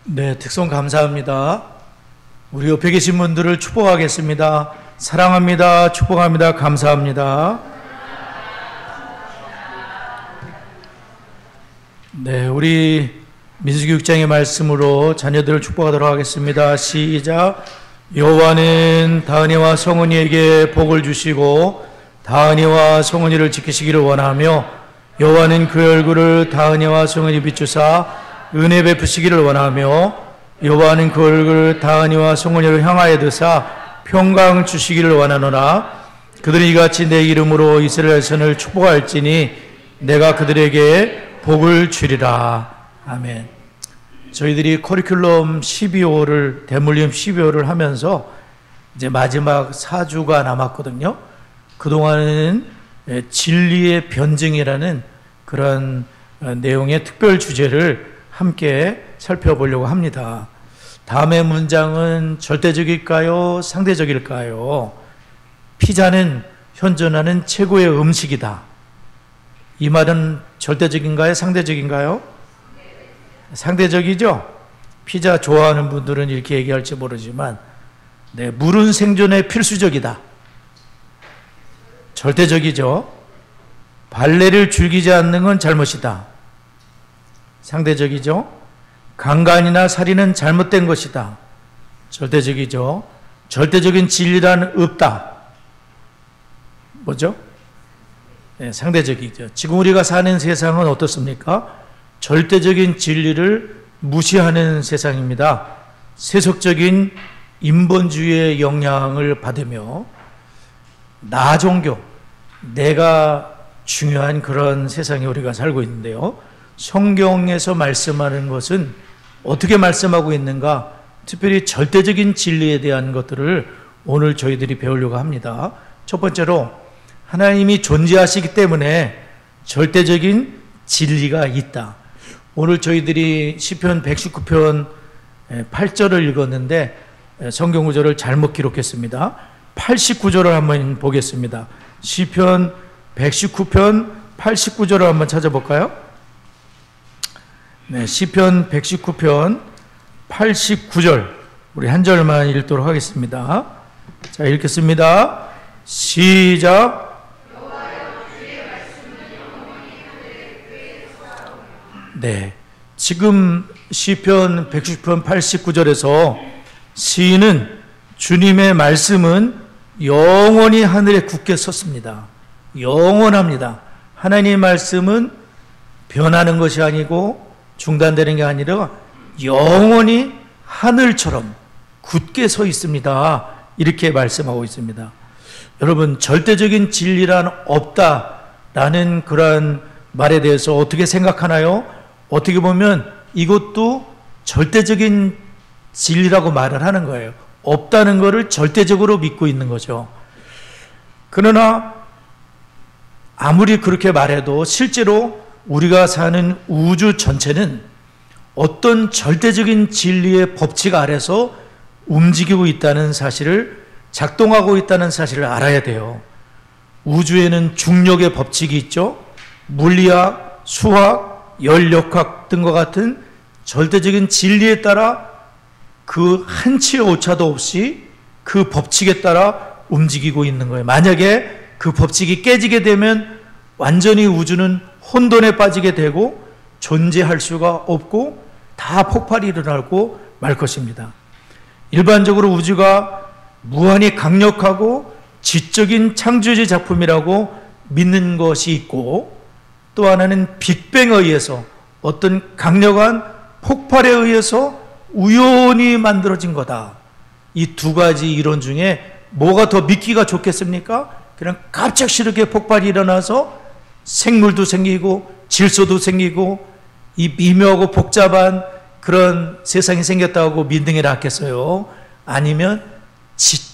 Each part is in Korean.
네, 특송 감사합니다. 우리 옆에 계신 분들을 축복하겠습니다. 사랑합니다. 축복합니다. 감사합니다. 네, 우리 민수교육장의 말씀으로 자녀들을 축복하도록 하겠습니다. 시작. 여호와는 다은이와 성은이에게 복을 주시고 다은이와 성은이를 지키시기를 원하며 여호와는 그의 얼굴을 다은이와 성은이 비추사 은혜 베푸시기를 원하며 여호와는 그 얼굴을 다은이와 성은이를 향하여 드사 평강을 주시기를 원하노라. 그들이 이같이 내 이름으로 이스라엘 선을 축복할지니 내가 그들에게 복을 주리라. 아멘. 저희들이 커리큘럼 12호를 대물림 12호를 하면서 이제 마지막 4주가 남았거든요. 그동안은 진리의 변증이라는 그런 내용의 특별 주제를 함께 살펴보려고 합니다. 다음의 문장은 절대적일까요? 상대적일까요? 피자는 현존하는 최고의 음식이다. 이 말은 절대적인가요? 상대적인가요? 상대적이죠? 피자 좋아하는 분들은 이렇게 얘기할지 모르지만, 네, 물은 생존에 필수적이다. 절대적이죠? 발레를 즐기지 않는 건 잘못이다. 상대적이죠? 강간이나 살인은 잘못된 것이다. 절대적이죠? 절대적인 진리란 없다. 뭐죠? 네, 상대적이죠. 지금 우리가 사는 세상은 어떻습니까? 절대적인 진리를 무시하는 세상입니다. 세속적인 인본주의의 영향을 받으며 나 종교, 내가 중요한 그런 세상에 우리가 살고 있는데요. 성경에서 말씀하는 것은 어떻게 말씀하고 있는가? 특별히 절대적인 진리에 대한 것들을 오늘 저희들이 배우려고 합니다. 첫 번째로 하나님이 존재하시기 때문에 절대적인 진리가 있다. 오늘 저희들이 시편 119편 8절을 읽었는데 성경 구절을 잘못 기록했습니다. 89절을 한번 보겠습니다. 시편 119편 89절을 한번 찾아볼까요? 네, 시편 119편 89절 우리 한 절만 읽도록 하겠습니다. 자, 읽겠습니다. 시작. 네, 지금 시편 110편 89절에서 시인은 주님의 말씀은 영원히 하늘에 굳게 섰습니다. 영원합니다. 하나님의 말씀은 변하는 것이 아니고 중단되는 게 아니라 영원히 하늘처럼 굳게 서 있습니다. 이렇게 말씀하고 있습니다. 여러분, 절대적인 진리란 없다라는 그런 말에 대해서 어떻게 생각하나요? 어떻게 보면 이것도 절대적인 진리라고 말을 하는 거예요. 없다는 것을 절대적으로 믿고 있는 거죠. 그러나 아무리 그렇게 말해도 실제로 우리가 사는 우주 전체는 어떤 절대적인 진리의 법칙 아래서 움직이고 있다는 사실을, 작동하고 있다는 사실을 알아야 돼요. 우주에는 중력의 법칙이 있죠. 물리학, 수학, 열역학 등과 같은 절대적인 진리에 따라 그 한치의 오차도 없이 그 법칙에 따라 움직이고 있는 거예요. 만약에 그 법칙이 깨지게 되면 완전히 우주는 혼돈에 빠지게 되고 존재할 수가 없고 다 폭발이 일어나고 말 것입니다. 일반적으로 우주가 무한히 강력하고 지적인 창조주의 작품이라고 믿는 것이 있고, 또 하나는 빅뱅에 의해서 어떤 강력한 폭발에 의해서 우연히 만들어진 거다. 이 두 가지 이론 중에 뭐가 더 믿기가 좋겠습니까? 그냥 갑작스럽게 폭발이 일어나서 생물도 생기고 질소도 생기고 이 미묘하고 복잡한 그런 세상이 생겼다고 믿는 게 낫겠어요? 아니면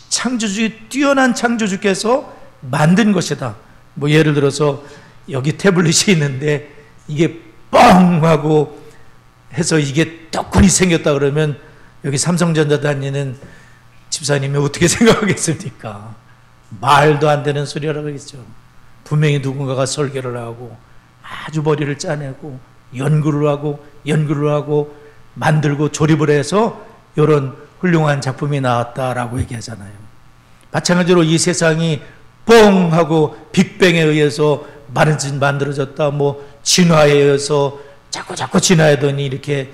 창조주의 뛰어난 창조주께서 만든 것이다. 뭐 예를 들어서 여기 태블릿이 있는데 이게 뻥 하고 해서 이게 떡하니 생겼다 그러면 여기 삼성전자 다니는 집사님이 어떻게 생각하겠습니까? 말도 안 되는 소리라고 하겠죠. 분명히 누군가가 설계를 하고 아주 머리를 짜내고 연구를 하고 만들고 조립을 해서 이런 훌륭한 작품이 나왔다라고 얘기하잖아요. 마찬가지로 이 세상이 뻥 하고 빅뱅에 의해서 만들어졌다, 뭐 진화에 의해서 자꾸 진화하더니 이렇게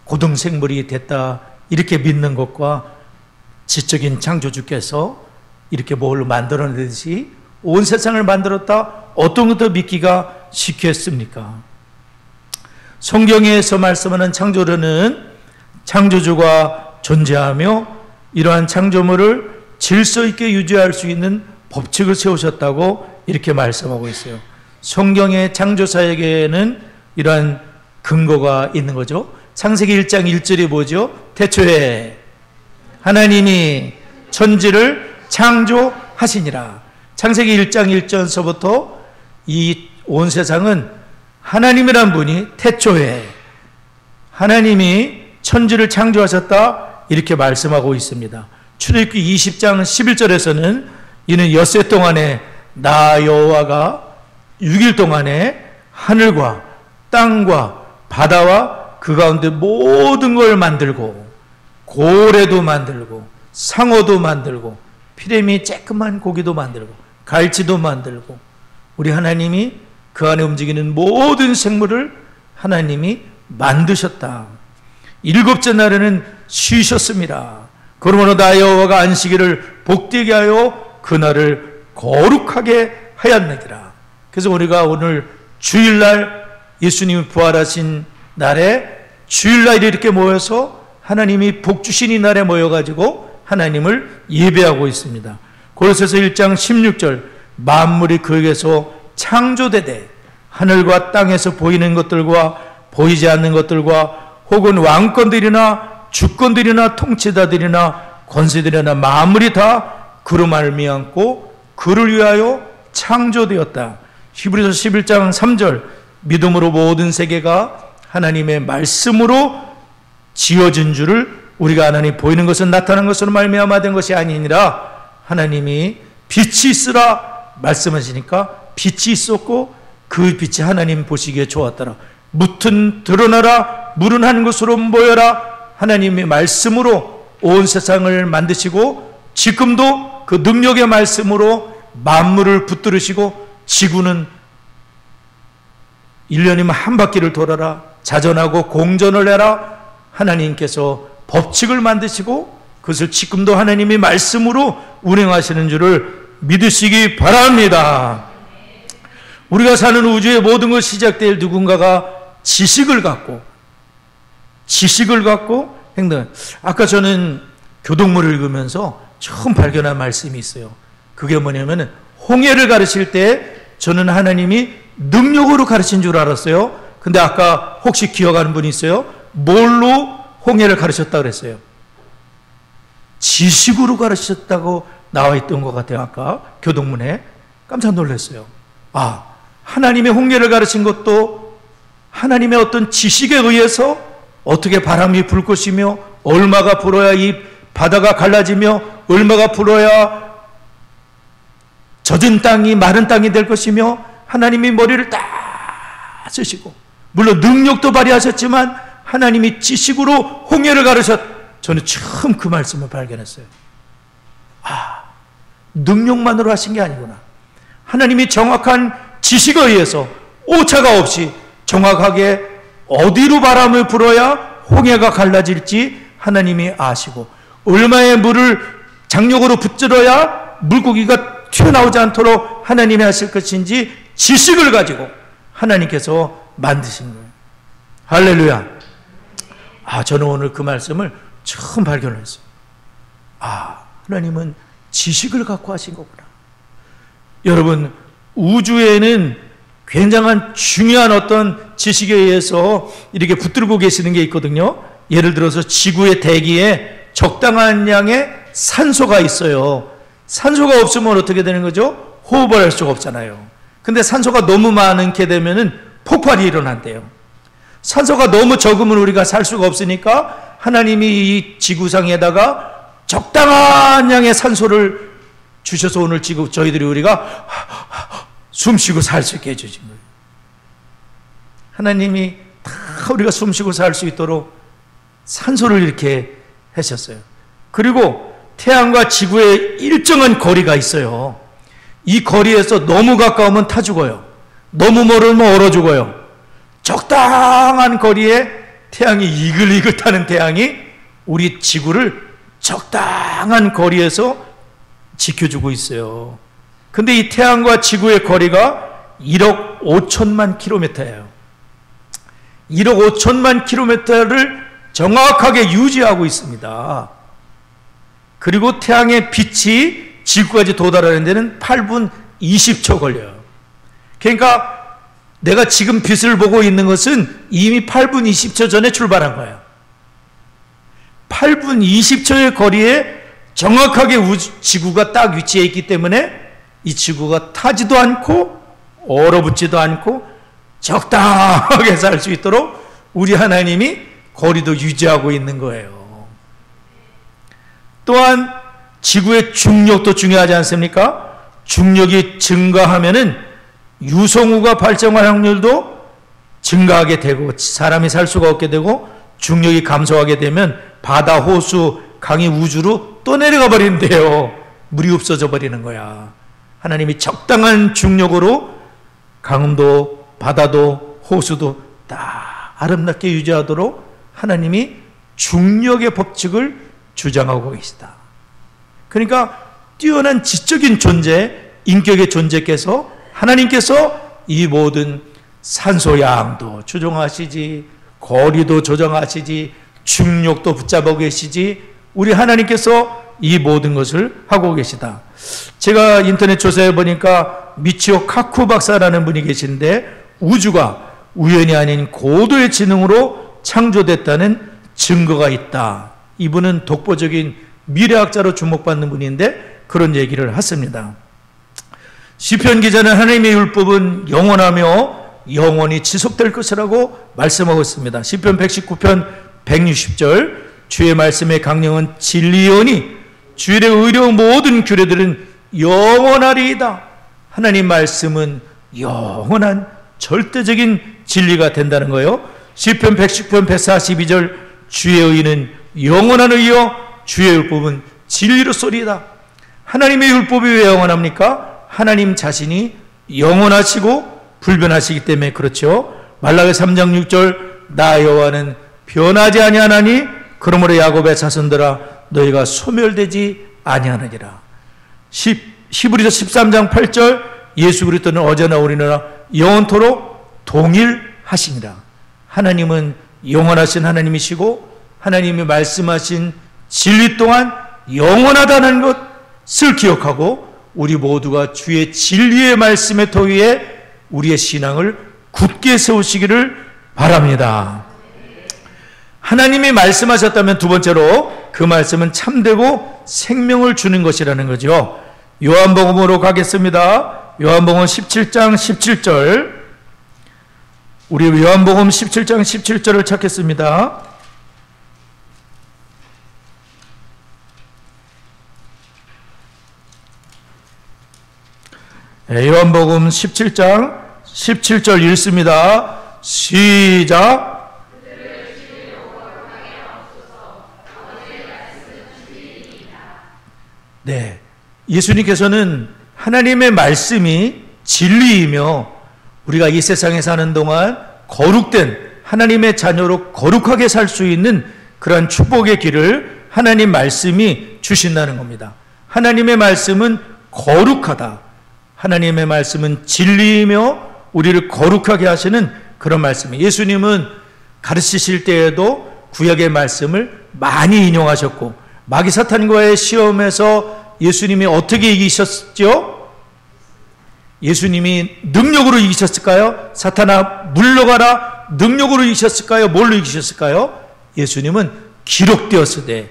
고등생물이 됐다, 이렇게 믿는 것과 지적인 창조주께서 이렇게 뭘 만들어내듯이 온 세상을 만들었다, 어떤 것도 믿기가 쉽겠습니까? 성경에서 말씀하는 창조론은 창조주가 존재하며 이러한 창조물을 질서 있게 유지할 수 있는 법칙을 세우셨다고 이렇게 말씀하고 있어요. 성경의 창조사에게는 이러한 근거가 있는 거죠. 창세기 1장 1절이 뭐죠? 태초에 하나님이 천지를 창조하시니라. 창세기 1장 1절서부터 이 온 세상은 하나님이란 분이 태초에 하나님이 천지를 창조하셨다, 이렇게 말씀하고 있습니다. 출애굽기 20장 11절에서는 이는 엿새 동안에 나 여호와가 6일 동안에 하늘과 땅과 바다와 그 가운데 모든 걸 만들고 고래도 만들고 상어도 만들고 피레미 쬐끄만 고기도 만들고 갈치도 만들고 우리 하나님이 그 안에 움직이는 모든 생물을 하나님이 만드셨다. 일곱째 날에는 쉬셨습니다. 그러므로 나 여호와가 안식일을 복되게 하여 그날을 거룩하게 하였느니라. 그래서 우리가 오늘 주일날 예수님이 부활하신 날에 주일날 이렇게 모여서 하나님이 복 주신 이 날에 모여가지고 하나님을 예배하고 있습니다. 고린도서 1장 16절 만물이 그에게서 창조되되 하늘과 땅에서 보이는 것들과 보이지 않는 것들과 혹은 왕권들이나 주권들이나 통치자들이나 권세들이나 만물이 다 그로 말미암고 그를 위하여 창조되었다. 히브리서 11장 3절 믿음으로 모든 세계가 하나님의 말씀으로 지어진 줄을 우리가 하나님 보이는 것은 나타난 것으로 말미암아 된 것이 아니니라. 하나님이 빛이 있으라 말씀하시니까 빛이 있었고 그 빛이 하나님 보시기에 좋았더라. 무튼 드러나라, 물은 한 곳으로 모여라. 하나님의 말씀으로 온 세상을 만드시고 지금도 그 능력의 말씀으로 만물을 붙들으시고 지구는 1년이면 한 바퀴를 돌아라, 자전하고 공전을 해라. 하나님께서 법칙을 만드시고 그것을 지금도 하나님의 말씀으로 운행하시는 줄을 믿으시기 바랍니다. 우리가 사는 우주의 모든 것이 시작될 누군가가 지식을 갖고 행동. 아까 저는 교동문을 읽으면서 처음 발견한 말씀이 있어요. 그게 뭐냐면 홍해를 가르칠 때 저는 하나님이 능력으로 가르친 줄 알았어요. 근데 아까 혹시 기억하는 분이 있어요? 뭘로 홍해를 가르쳤다 그랬어요? 지식으로 가르쳤다고 나와 있던 것 같아요. 아까 교동문에 깜짝 놀랐어요. 아, 하나님의 홍해를 가르친 것도 하나님의 어떤 지식에 의해서 어떻게 바람이 불 것이며 얼마가 불어야 이 바다가 갈라지며 얼마가 불어야 젖은 땅이 마른 땅이 될 것이며 하나님이 머리를 딱 쓰시고 물론 능력도 발휘하셨지만 하나님이 지식으로 홍해를 저는 처음 그 말씀을 발견했어요. 아, 능력만으로 하신 게 아니구나. 하나님이 정확한 지식에 의해서 오차가 없이 정확하게 어디로 바람을 불어야 홍해가 갈라질지 하나님이 아시고 얼마의 물을 장력으로 붙들어야 물고기가 튀어나오지 않도록 하나님이 하실 것인지 지식을 가지고 하나님께서 만드신 거예요. 할렐루야. 아, 저는 오늘 그 말씀을 처음 발견했어요. 아, 하나님은 지식을 갖고 하신 거구나. 여러분, 우주에는 굉장한 중요한 어떤 지식에 의해서 이렇게 붙들고 계시는 게 있거든요. 예를 들어서 지구의 대기에 적당한 양의 산소가 있어요. 산소가 없으면 어떻게 되는 거죠? 호흡을 할 수가 없잖아요. 근데 산소가 너무 많게 되면은 폭발이 일어난대요. 산소가 너무 적으면 우리가 살 수가 없으니까 하나님이 이 지구상에다가 적당한 양의 산소를 주셔서 오늘 지금 저희들이 우리가 숨 쉬고 살 수 있게 해주신 거예요. 하나님이 다 우리가 숨 쉬고 살 수 있도록 산소를 이렇게 하셨어요. 그리고 태양과 지구의 일정한 거리가 있어요. 이 거리에서 너무 가까우면 타 죽어요. 너무 멀으면 얼어 죽어요. 적당한 거리에 태양이 이글이글 타는 태양이 우리 지구를 적당한 거리에서 지켜주고 있어요. 근데 이 태양과 지구의 거리가 1억 5천만 킬로미터예요. 1억 5천만 킬로미터를 정확하게 유지하고 있습니다. 그리고 태양의 빛이 지구까지 도달하는 데는 8분 20초 걸려요. 그러니까 내가 지금 빛을 보고 있는 것은 이미 8분 20초 전에 출발한 거예요. 8분 20초의 거리에 정확하게 지구가 딱 위치해 있기 때문에 이 지구가 타지도 않고 얼어붙지도 않고 적당하게 살 수 있도록 우리 하나님이 거리도 유지하고 있는 거예요. 또한 지구의 중력도 중요하지 않습니까? 중력이 증가하면은 유성우가 발생할 확률도 증가하게 되고 사람이 살 수가 없게 되고 중력이 감소하게 되면 바다, 호수, 강이 우주로 또 내려가 버리는데요. 물이 없어져 버리는 거야. 하나님이 적당한 중력으로 강도, 바다도, 호수도 다 아름답게 유지하도록 하나님이 중력의 법칙을 주장하고 계시다. 그러니까 뛰어난 지적인 존재, 인격의 존재께서 하나님께서 이 모든 산소양도 조정하시지, 거리도 조정하시지, 중력도 붙잡아 계시지, 우리 하나님께서 이 모든 것을 하고 계시다. 제가 인터넷 조사해 보니까 미치오 카쿠 박사라는 분이 계신데 우주가 우연이 아닌 고도의 지능으로 창조됐다는 증거가 있다. 이분은 독보적인 미래학자로 주목받는 분인데 그런 얘기를 했습니다. 시편 기자는 하나님의 율법은 영원하며 영원히 지속될 것이라고 말씀하고 있습니다. 시편 119편 160절 주의 말씀의 강령은 진리오니 주의 의로운 모든 규례들은 영원하리이다. 하나님 말씀은 영원한 절대적인 진리가 된다는 거예요. 시편 110편 142절 주의 의는 영원한 의요 주의 율법은 진리로소리이다. 하나님의 율법이 왜 영원합니까? 하나님 자신이 영원하시고 불변하시기 때문에 그렇죠. 말라기 3장 6절 나 여호와는 변하지 아니하나니 그러므로 야곱의 자손들아 너희가 소멸되지 아니하느니라. 히브리서 13장 8절 예수 그리스도는 어제나 오늘이나 영원토록 동일하시니라. 하나님은 영원하신 하나님이시고 하나님이 말씀하신 진리 또한 영원하다는 것을 기억하고 우리 모두가 주의 진리의 말씀의 터 위에 우리의 신앙을 굳게 세우시기를 바랍니다. 하나님이 말씀하셨다면 두 번째로 그 말씀은 참되고 생명을 주는 것이라는 거죠. 요한복음으로 가겠습니다. 요한복음 17장 17절 우리 요한복음 17장 17절을 찾겠습니다. 요한복음 17장 17절 읽습니다. 시작. 네, 예수님께서는 하나님의 말씀이 진리이며 우리가 이 세상에 사는 동안 거룩된 하나님의 자녀로 거룩하게 살 수 있는 그러한 축복의 길을 하나님 말씀이 주신다는 겁니다. 하나님의 말씀은 거룩하다. 하나님의 말씀은 진리이며 우리를 거룩하게 하시는 그런 말씀이에요. 예수님은 가르치실 때에도 구약의 말씀을 많이 인용하셨고 마귀 사탄과의 시험에서 예수님이 어떻게 이기셨죠? 예수님이 능력으로 이기셨을까요? 사탄아 물러가라 능력으로 이기셨을까요? 뭘로 이기셨을까요? 예수님은 기록되었으되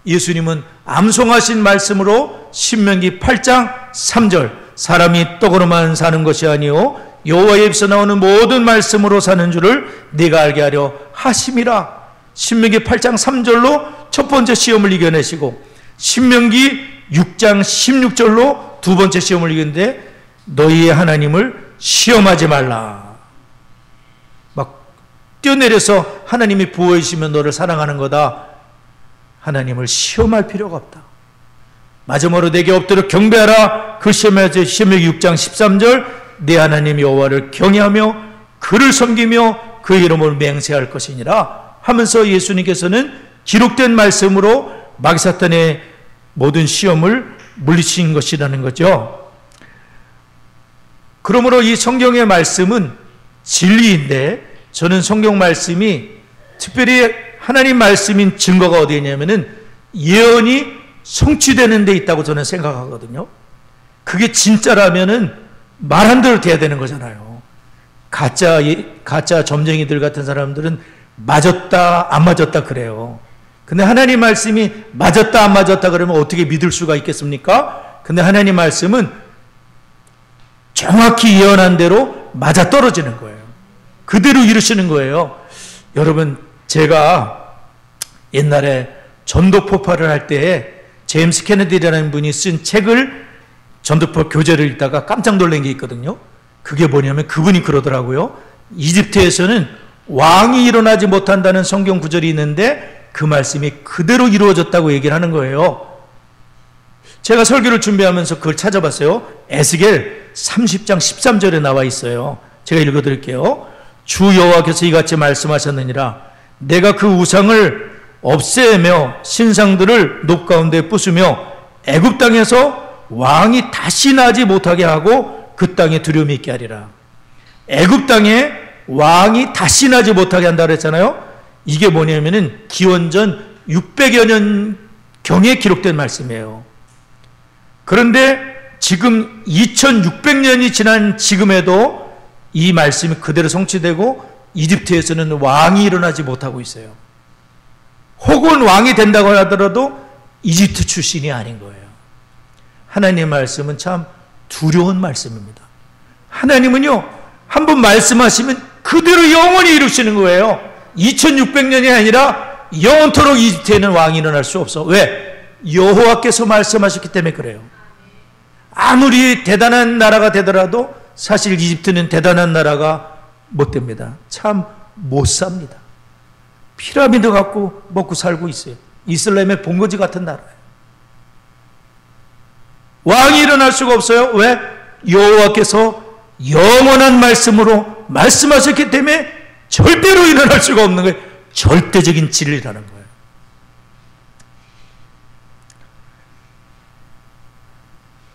예수님은 암송하신 말씀으로 신명기 8장 3절 사람이 떡으로만 사는 것이 아니요 여호와의 입에서 나오는 모든 말씀으로 사는 줄을 네가 알게 하려 하심이라. 신명기 8장 3절로 첫 번째 시험을 이겨내시고 신명기 6장 16절로 두 번째 시험을 이겼는데 너희의 하나님을 시험하지 말라. 막 뛰어내려서 하나님이 부어해 주시면 너를 사랑하는 거다. 하나님을 시험할 필요가 없다. 마지막으로 내게 엎드려 경배하라. 그 시험에서 신명기 6장 13절 내 하나님 여호와를 경외하며 그를 섬기며 그 이름을 맹세할 것이니라 하면서 예수님께서는 기록된 말씀으로 마귀사탄의 모든 시험을 물리친 것이라는 거죠. 그러므로 이 성경의 말씀은 진리인데 저는 성경 말씀이 특별히 하나님 말씀인 증거가 어디에 있냐면은 예언이 성취되는 데 있다고 저는 생각하거든요. 그게 진짜라면은 말한 대로 돼야 되는 거잖아요. 가짜 점쟁이들 같은 사람들은 맞았다 안 맞았다 그래요. 근데 하나님 말씀이 맞았다 안 맞았다 그러면 어떻게 믿을 수가 있겠습니까? 근데 하나님 말씀은 정확히 예언한 대로 맞아떨어지는 거예요. 그대로 이루시는 거예요. 여러분, 제가 옛날에 전도 폭발을 할 때 제임스 케네디라는 분이 쓴 책을 전도폭 교재를 읽다가 깜짝 놀란 게 있거든요. 그게 뭐냐면 그분이 그러더라고요. 이집트에서는 왕이 일어나지 못한다는 성경 구절이 있는데 그 말씀이 그대로 이루어졌다고 얘기를 하는 거예요. 제가 설교를 준비하면서 그걸 찾아봤어요. 에스겔 30장 13절에 나와 있어요. 제가 읽어드릴게요. 주 여호와께서 이같이 말씀하셨느니라. 내가 그 우상을 없애며 신상들을 높 가운데 부수며 애굽 땅에서 왕이 다시 나지 못하게 하고 그 땅에 두려움이 있게 하리라. 애굽 땅에 왕이 다시 나지 못하게 한다 그랬잖아요. 이게 뭐냐면은 기원전 600여 년경에 기록된 말씀이에요. 그런데 지금 2600년이 지난 지금에도 이 말씀이 그대로 성취되고 이집트에서는 왕이 일어나지 못하고 있어요. 혹은 왕이 된다고 하더라도 이집트 출신이 아닌 거예요. 하나님의 말씀은 참 두려운 말씀입니다. 하나님은요, 한번 말씀하시면 그대로 영원히 이루시는 거예요. 2600년이 아니라 영원토록 이집트에는 왕이 일어날 수 없어. 왜? 여호와께서 말씀하셨기 때문에 그래요. 아무리 대단한 나라가 되더라도 사실 이집트는 대단한 나라가 못 됩니다. 참 못 삽니다. 피라미드 갖고 먹고 살고 있어요. 이슬람의 본거지 같은 나라예요. 왕이 일어날 수가 없어요. 왜? 여호와께서 영원한 말씀으로 말씀하셨기 때문에 절대로 일어날 수가 없는 거예요. 절대적인 진리라는 거예요.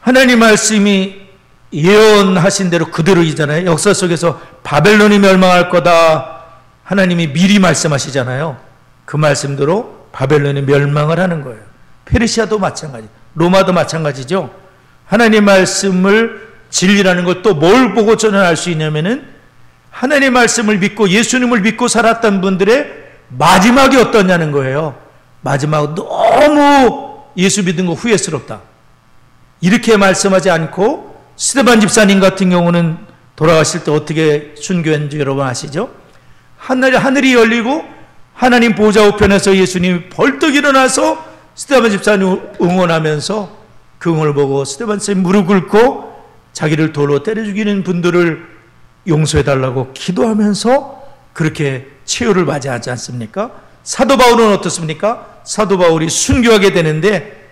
하나님 말씀이 예언하신 대로 그대로이잖아요. 역사 속에서 바벨론이 멸망할 거다. 하나님이 미리 말씀하시잖아요. 그 말씀대로 바벨론이 멸망을 하는 거예요. 페르시아도 마찬가지, 로마도 마찬가지죠. 하나님 말씀을 진리라는 걸 또 뭘 보고 저는 알 수 있냐면은 하나님 말씀을 믿고 예수님을 믿고 살았던 분들의 마지막이 어떠냐는 거예요. 마지막 너무 예수 믿은 거 후회스럽다. 이렇게 말씀하지 않고 스데반 집사님 같은 경우는 돌아가실 때 어떻게 순교했는지 여러분 아시죠? 하늘이 열리고 하나님 보좌 우편에서 예수님이 벌떡 일어나서 스데반 집사님 응원하면서 그 응원을 보고 스데반 집사님 무릎 꿇고 자기를 돌로 때려 죽이는 분들을 용서해달라고 기도하면서 그렇게 치유를 맞이하지 않습니까? 사도 바울은 어떻습니까? 사도 바울이 순교하게 되는데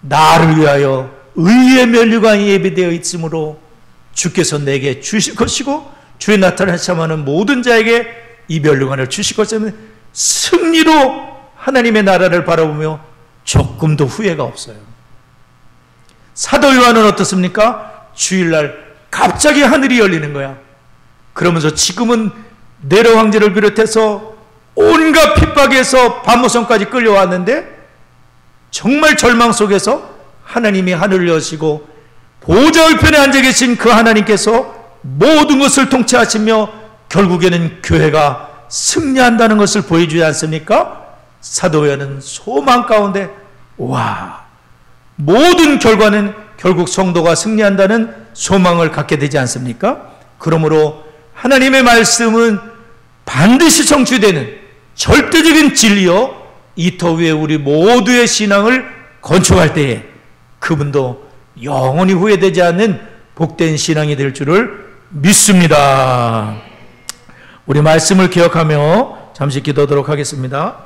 나를 위하여 의의 면류관이 예비되어 있으므로 주께서 내게 주실 것이고 주의 나타날 참하는 모든 자에게 이 면류관을 주실 것이면 승리로 하나님의 나라를 바라보며 조금도 후회가 없어요. 사도 요한은 어떻습니까? 주일날 갑자기 하늘이 열리는 거야. 그러면서 지금은 네로 황제를 비롯해서 온갖 핍박에서 바모성까지 끌려왔는데 정말 절망 속에서 하나님이 하늘을 여시고 보좌 우편에 앉아 계신 그 하나님께서 모든 것을 통치하시며 결국에는 교회가 승리한다는 것을 보여주지 않습니까? 사도 요한은 소망 가운데 와, 모든 결과는 결국 성도가 승리한다는 소망을 갖게 되지 않습니까? 그러므로 하나님의 말씀은 반드시 성취되는 절대적인 진리요, 이 터 위에 우리 모두의 신앙을 건축할 때에 그분도 영원히 후회되지 않는 복된 신앙이 될 줄을 믿습니다. 우리 말씀을 기억하며 잠시 기도하도록 하겠습니다.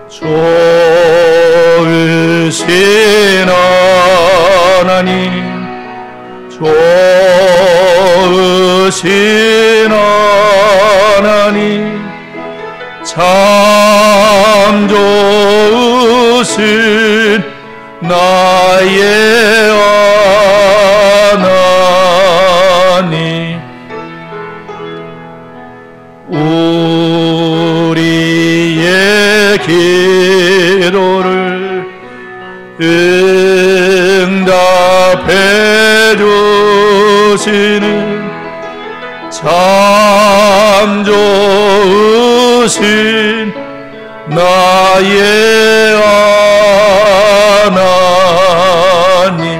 좋으신 하나님, 좋으신 하나님, 참 좋으신 나의 하나님, 우리의 기도를 응답해 주시는 참 좋으신 나의 하나님,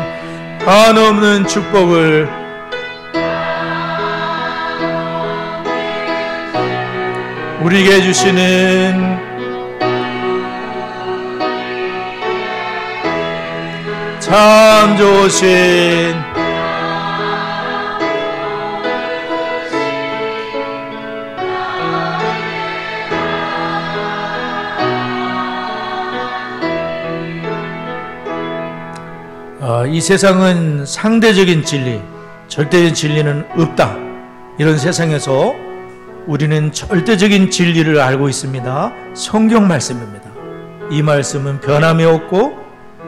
한없는 축복을 우리에게 주시는 참 좋으신 이 세상은 상대적인 진리, 절대적인 진리는 없다. 이런 세상에서 우리는 절대적인 진리를 알고 있습니다. 성경 말씀입니다. 이 말씀은 변함이 없고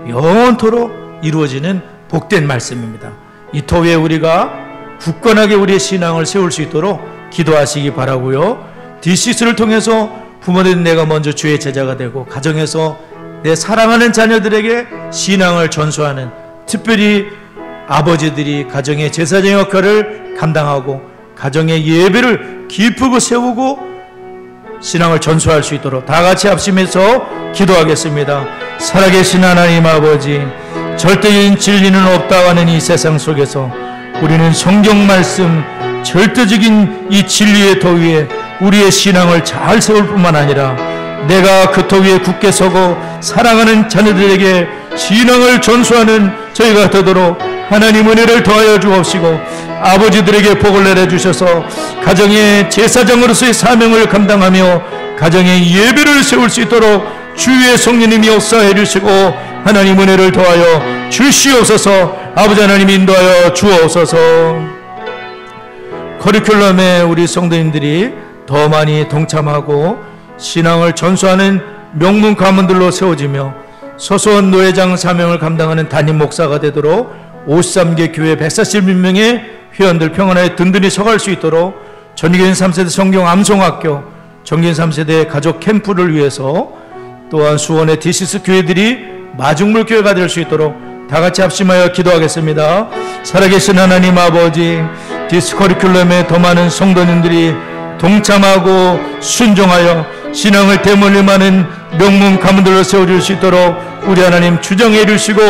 영원토록 이루어지는 복된 말씀입니다. 이 터위에 우리가 굳건하게 우리의 신앙을 세울 수 있도록 기도하시기 바라고요. DCS를 통해서 부모된 내가 먼저 주의 제자가 되고 가정에서 내 사랑하는 자녀들에게 신앙을 전수하는, 특별히 아버지들이 가정의 제사장 역할을 감당하고 가정의 예배를 기쁘고 세우고 신앙을 전수할 수 있도록 다 같이 합심해서 기도하겠습니다. 살아계신 하나님 아버지, 절대적인 진리는 없다고 하는 이 세상 속에서 우리는 성경 말씀, 절대적인 이 진리의 터 위에 우리의 신앙을 잘 세울 뿐만 아니라 내가 그 터 위에 굳게 서고 사랑하는 자녀들에게 신앙을 전수하는 저희가 되도록 하나님 은혜를 더하여 주옵시고, 아버지들에게 복을 내려주셔서 가정의 제사장으로서의 사명을 감당하며 가정의 예배를 세울 수 있도록 주의 성령님이 역사해 주시고 하나님 은혜를 더하여 주시옵소서. 아버지 하나님 인도하여 주옵소서. 커리큘럼에 우리 성도님들이 더 많이 동참하고 신앙을 전수하는 명문 가문들로 세워지며 소소한 노회장 사명을 감당하는 담임 목사가 되도록 53개 교회 141명의 회원들 평안하게 든든히 서갈 수 있도록 전교인 3세대 성경 암송학교, 전교인 3세대 가족 캠프를 위해서 또한 수원의 DCS 교회들이 마중물 교회가 될 수 있도록 다 같이 합심하여 기도하겠습니다. 살아계신 하나님 아버지, 디스 커리큘럼에 더 많은 성도님들이 동참하고 순종하여 신앙을 대물림하는 명문 가문들로 세워줄 수 있도록 우리 하나님 주정해 주시고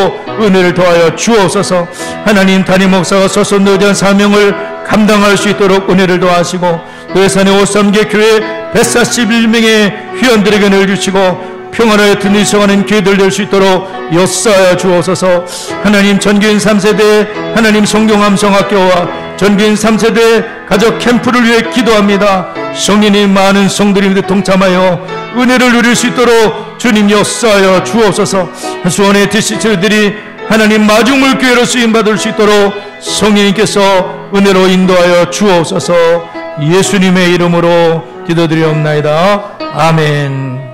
은혜를 더하여 주옵소서. 하나님 담임 목사가 소선 노회장 사명을 감당할 수 있도록 은혜를 더하시고 노회산의 53개 교회 141명의 회원들에게 은혜를 주시고 평안하여 든든히 서가는 교회들 될 수 있도록 역사하여 주옵소서. 하나님 전교인 3세대 하나님 성경암성학교와 전교인 3세대 가족 캠프를 위해 기도합니다. 성령님 많은 성도님들 동참하여 은혜를 누릴 수 있도록 주님 역사하여 주옵소서. 수원의 DC들이 하나님 마중물 교회로 쓰임받을 수 있도록 성령님께서 은혜로 인도하여 주옵소서. 예수님의 이름으로 기도드리옵나이다. 아멘.